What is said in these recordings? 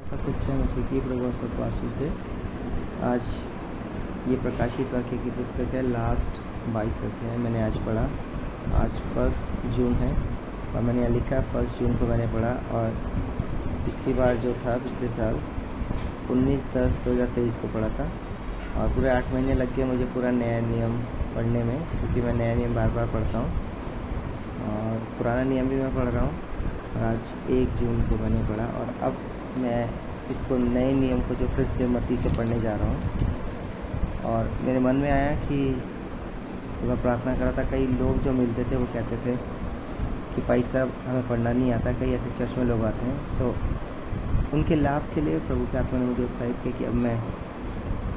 सब इच्छा मसीह की प्रभु सबको आशीष दे। आज ये प्रकाशित वाक्य की पुस्तक है, लास्ट 22 अध्याय मैंने आज पढ़ा। आज 1 जून है और मैंने यहाँ लिखा 1 जून को मैंने पढ़ा, और पिछली बार जो था पिछले साल 19/10/2023 को पढ़ा था, और पूरे 8 महीने लग गए मुझे पूरा नया नियम पढ़ने में, क्योंकि मैं नया नियम बार बार पढ़ता हूँ और पुराना नियम भी मैं पढ़ रहा हूँ। और आज 1 जून को मैंने पढ़ा और अब मैं इसको नए नियम को जो फिर से मत्ती से पढ़ने जा रहा हूँ। और मेरे मन में आया कि जब मैं प्रार्थना कर रहा था, कई लोग जो मिलते थे वो कहते थे कि भाई साहब हमें पढ़ना नहीं आता, कई ऐसे चर्च में लोग आते हैं। सो उनके लाभ के लिए प्रभु की आत्मा ने मुझे उत्साहित किया कि अब मैं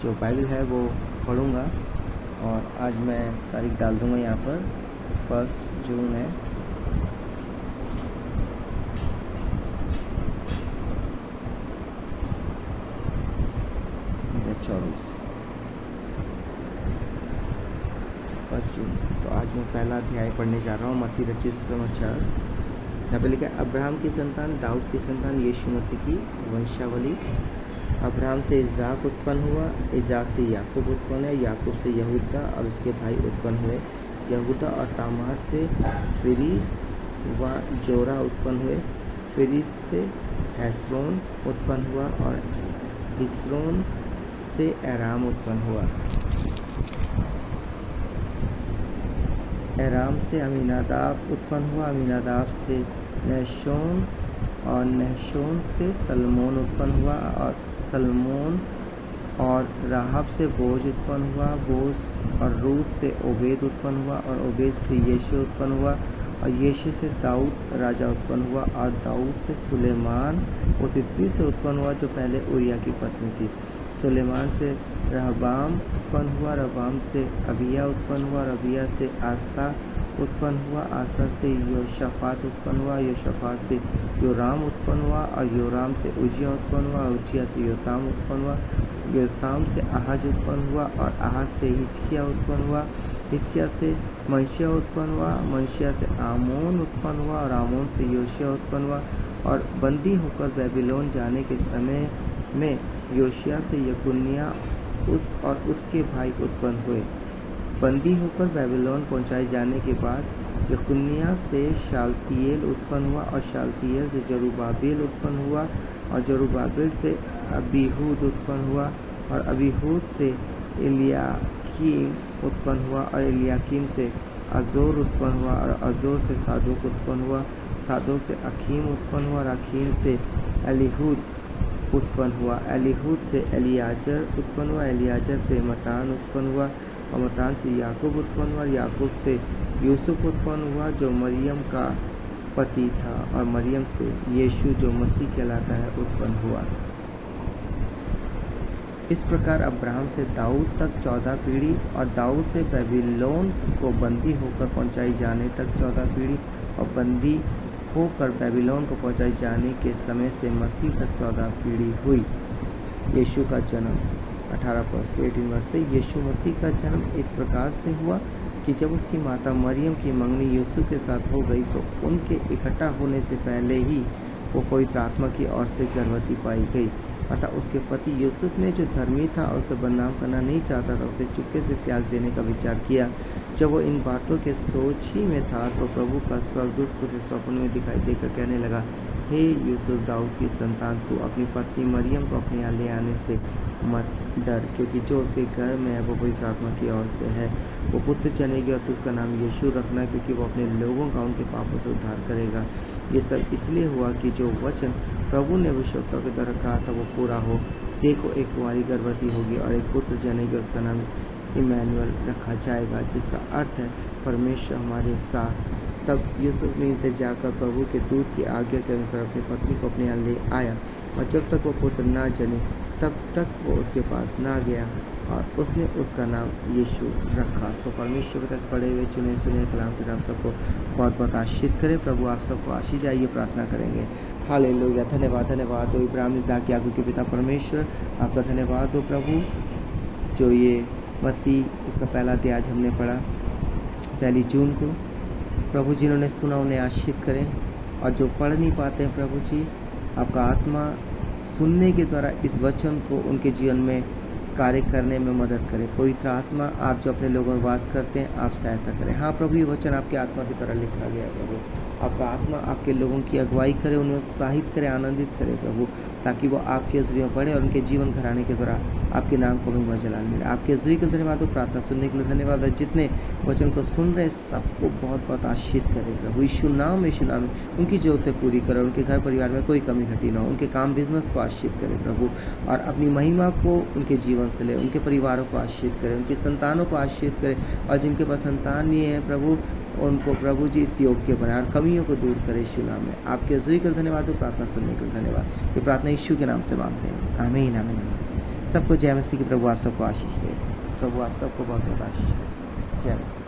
जो बाइबल है वो पढ़ूँगा। और आज मैं तारीख डाल दूँगा यहाँ पर, 1 जून है। तो आज मैं पहला अध्याय पढ़ने जा रहा हूँ, मत्ती रचित समाचार। यहाँ पे लिखा है, अब्राहम की संतान दाऊद की संतान यीशु मसीह की वंशावली। अब्राहम से इज़ाक उत्पन्न हुआ, इज़ाक से याकूब उत्पन्न है, याकूब से यहूदा और उसके भाई उत्पन्न हुए। यहूदा और तामार से फिरिस व जोरा उत्पन्न हुए। फिरिस से हेस्रोन उत्पन्न हुआ और हिस्रोन से एराम उत्पन्न हुआ। एराम से अमीनादाब उत्पन्न हुआ, अमीनादाब से नहशोन और नहशोन से सलमोन उत्पन्न हुआ, और सलमोन और राहब से बोज उत्पन्न हुआ। बोज और रूस से ओबेद उत्पन्न हुआ, और ओबेद से यीशु उत्पन्न हुआ, और यीशु से दाऊद राजा उत्पन्न हुआ, और दाऊद से सुलेमान उस स्त्री से उत्पन्न हुआ जो पहले उरिया की पत्नी थी। सुलेमान से रहबाम उत्पन्न हुआ, रहबाम से अबिया उत्पन्न हुआ, अबिया से आसा उत्पन्न हुआ, आसा से योशाफात उत्पन्न हुआ, योशाफात से योराम उत्पन्न हुआ, और योराम से उजिया उत्पन्न हुआ, उजिया से योताम उत्पन्न हुआ, योताम से आहाज उत्पन्न हुआ, और आहाज से हिजकिया उत्पन्न हुआ, हिजकिया से मनशिया उत्पन्न हुआ, मनशिया से आमोन उत्पन्न हुआ, और आमोन से योशिया उत्पन्न हुआ। और बंदी होकर बेबीलोन जाने के समय में योशिया से यकुन्याह और उसके भाई उत्पन्न हुए। बंदी होकर बेबीलोन पहुंचाए जाने के बाद यकुन्याह से शालतिएल उत्पन्न हुआ, और शालतिएल से जरुब्बाबेल उत्पन्न हुआ, और जरुब्बाबेल से अबीहूद उत्पन्न हुआ, और अबीहूद से एलियाकीम उत्पन्न हुआ, और एलियाकीम से अजोर उत्पन्न हुआ, और अजोर से सादोक उत्पन्न हुआ, सादोक से अखीम उत्पन्न हुआ, और अखीम से एलीहूद उत्पन्न हुआ, एलीहूद से एलियाजर उत्पन्न हुआ, एलियाजर से मतान उत्पन्न हुआ, और मतान से याकूब उत्पन्न हुआ, याकूब से यूसुफ उत्पन्न हुआ जो मरियम का पति था, और मरियम से यीशु जो मसीह कहलाता है उत्पन्न हुआ। इस प्रकार अब्राहम से दाऊद तक 14 पीढ़ी, और दाऊद से बेबीलोन को बंदी होकर पहुंचाई जाने तक 14 पीढ़ी, और बंदी होकर बेबीलोन को पहुंचाई जाने के समय से मसीह तक 14 पीढ़ी हुई। यीशु का जन्म 18 से यीशु मसीह का जन्म इस प्रकार से हुआ कि जब उसकी माता मरियम की मंगनी यूसुफ के साथ हो गई, तो उनके इकट्ठा होने से पहले ही वो पवित्र आत्मा की ओर से गर्भवती पाई गई। अतः उसके पति यूसुफ ने, जो धर्मी था और उसे बदनाम करना नहीं चाहता था, उसे चुपके से त्याग देने का विचार किया। जब वो इन बातों के सोच ही में था, तो प्रभु का स्वर्गदूत उसे स्वप्न में दिखाई देकर कहने लगा, हे यूसुफ दाऊद की संतान, तू अपनी पत्नी मरियम को अपने यहाँ ले आने से मत डर, क्योंकि जो उसके घर में है वो पवित्र आत्मा की ओर से है। वो पुत्र जनेगी और तू उसका नाम यीशु रखना, क्योंकि वो अपने लोगों का उनके पापों से उद्धार करेगा। ये सब इसलिए हुआ कि जो वचन प्रभु ने भविष्यवक्ताओं के द्वारा कहा था वो पूरा हो। देखो, एक कुंवारी गर्भवती होगी और एक पुत्र जनेगी, उसका नाम इमैनुअल रखा जाएगा, जिसका अर्थ है परमेश्वर हमारे साथ। तब यूसुफ ने इनसे जाकर प्रभु के दूत की आज्ञा के अनुसार अपनी पत्नी को अपने यहाँ ले आया, और जब तक वो पुत्र ना जने तब तक वो उसके पास ना गया, और उसने उसका नाम यीशु रखा। सो परमेश्वर के पढ़े हुए चुने सुने कलाम के नाम सबको बहुत बहुत आशीष करे। प्रभु आप सबको आशीष आइए प्रार्थना करेंगे। हालेलुया। धन्यवाद धन्यवाद हो इब्राहिम इसहाक याकूब के पिता परमेश्वर, आपका धन्यवाद हो प्रभु, जो ये मत्ती इसका पहला अध्याय हमने पढ़ा 1 जून को। प्रभु जिन्होंने सुना उन्हें आशीष करें, और जो पढ़ नहीं पाते हैं प्रभु जी, आपका आत्मा सुनने के द्वारा इस वचन को उनके जीवन में कार्य करने में मदद करें। पवित्र आत्मा, आप जो अपने लोगों में वास करते हैं, आप सहायता करें। हाँ प्रभु, ये वचन आपके आत्मा की तरह लिखा गया है प्रभु। आपका आत्मा आपके लोगों की अगुवाई करे, उन्हें उत्साहित करे, आनंदित करे प्रभु, ताकि वो आपके हज़ूरी में पढ़े और उनके जीवन घराने के द्वारा आपके नाम को महिमा जलाल मिले। आपके हज़ूरी के लिए धन्यवाद, प्रार्थना सुनने के लिए धन्यवाद। जितने वचन को सुन रहे सबको बहुत बहुत आशीष करे प्रभु। यीशु नाम में उनकी ज़रूरतें पूरी करे, उनके घर परिवार में कोई कमी घटी ना हो, उनके काम बिजनेस को आशीष करे प्रभु, और अपनी महिमा को उनके जीवन से ले, उनके परिवारों को आशीष करे, उनके संतानों को आशीष करे, और जिनके पास संतान नहीं है प्रभु, उनको प्रभु जी इस योग्य बनाए और कमियों को दूर करे यीशु नाम में। आपके हज़ूरी के लिए धन्यवाद, प्रार्थना सुनने के लिए धन्यवाद। ये प्रार्थना यीशु के नाम से मांगते हैं, आमीन आमीन। सबको जय मसीह की। प्रभु आप सबको आशीष दे, प्रभु आप सबको बहुत बहुत आशीष दे। जय मसीह।